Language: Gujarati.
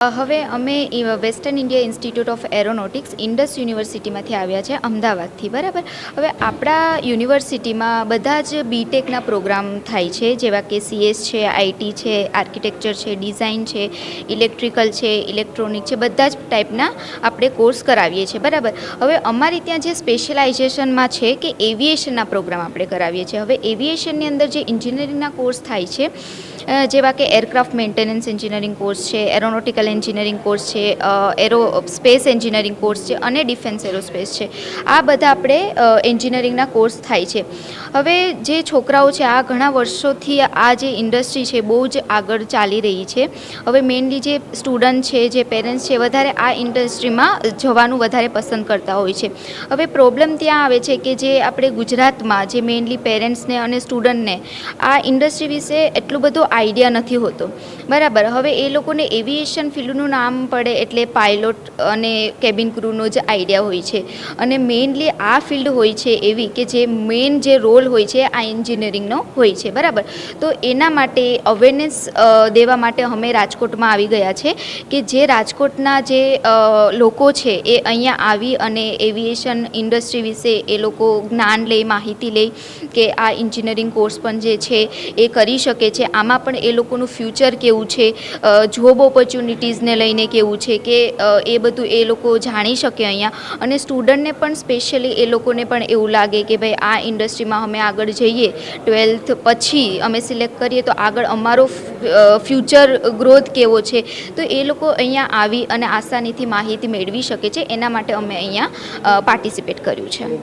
હવે અમે western India institute of aeronautics Indus યુનિવર્સિટીમાંથી આવ્યા છે, અમદાવાદથી. બરાબર. હવે આપણા યુનિવર્સિટીમાં બધા જ બીટેકના પ્રોગ્રામ થાય છે, જેવા કે સીએસ છે, આઈટી છે, આર્કિટેક્ચર છે, ડિઝાઇન છે, ઇલેક્ટ્રિકલ છે, ઇલેક્ટ્રોનિક છે, બધા જ ટાઈપના આપણે કોર્સ કરાવીએ છીએ. બરાબર. હવે અમારી ત્યાં જે સ્પેશિયલાઇઝેશનમાં છે કે એવિએશનના પ્રોગ્રામ આપણે કરાવીએ છીએ. હવે એવિએશનની અંદર જે એન્જિનિયરિંગના કોર્સ થાય છે, જેવા કે એરક્રાફ્ટ મેન્ટેનન્સ એન્જિનિયરિંગ કોર્સ છે, એરોનોટિકલ એન્જિનિયરિંગ કોર્સ છે, સ્પેસ એન્જિનિયરિંગ કોર્સ છે અને ડિફેન્સ એરોસ્પેસ છે. આ બધા આપણે એન્જિનિયરિંગના કોર્સ થાય છે. હવે જે છોકરાઓ છે, આ ઘણા વર્ષોથી આ જે ઇન્ડસ્ટ્રી છે બહુ જ આગળ ચાલી રહી છે. હવે મેઇનલી જે સ્ટુડન્ટ છે, જે પેરેન્ટ્સ છે, વધારે આ ઇન્ડસ્ટ્રીમાં જવાનું વધારે પસંદ કરતા હોય છે. હવે પ્રોબ્લેમ ત્યાં આવે છે કે જે આપણે ગુજરાતમાં જે મેઇનલી પેરેન્ટ્સને અને સ્ટુડન્ટને આ ઇન્ડસ્ટ્રી વિશે એટલું બધું આઈડિયા નથી હોતો. બરાબર. હવે એ લોકોને એવિએશન ફિલ્ડનું નામ પડે એટલે પાયલોટ અને કેબિન ક્રૂનો જ આઈડિયા હોય છે. અને મેઇનલી આ ફિલ્ડ હોય છે એવી કે જે મેઇન જે રોલ હોય છે આ એન્જિનિયરિંગનો હોય છે. બરાબર. તો એના માટે અવેરનેસ દેવા માટે અમે રાજકોટમાં આવી ગયા છે કે જે રાજકોટના જે લોકો છે એ અહીંયા આવી અને એવિએશન ઇન્ડસ્ટ્રી વિશે એ લોકો જ્ઞાન લે, માહિતી લે કે આ એન્જિનિયરિંગ કોર્સ પણ જે છે એ કરી શકે છે. આમાં પણ એ લોકોનું ફ્યુચર કેવું છે, જોબ ઓપોર્ચ્યુનિટીઝને લઈને કેવું છે કે એ બધું એ લોકો જાણી શકે અહીંયા. અને સ્ટુડન્ટને પણ સ્પેશિયલી એ લોકોને પણ એવું લાગે કે ભાઈ આ ઇન્ડસ્ટ્રીમાં અમે આગળ જઈએ, 12th પછી અમે સિલેક્ટ કરીએ તો આગળ અમારો ફ્યુચર ગ્રોથ કેવો છે, તો એ લોકો અહીંયા આવી અને આસાનીથી માહિતી મેળવી શકે છે. એના માટે અમે અહીંયા પાર્ટિસિપેટ કર્યું છે.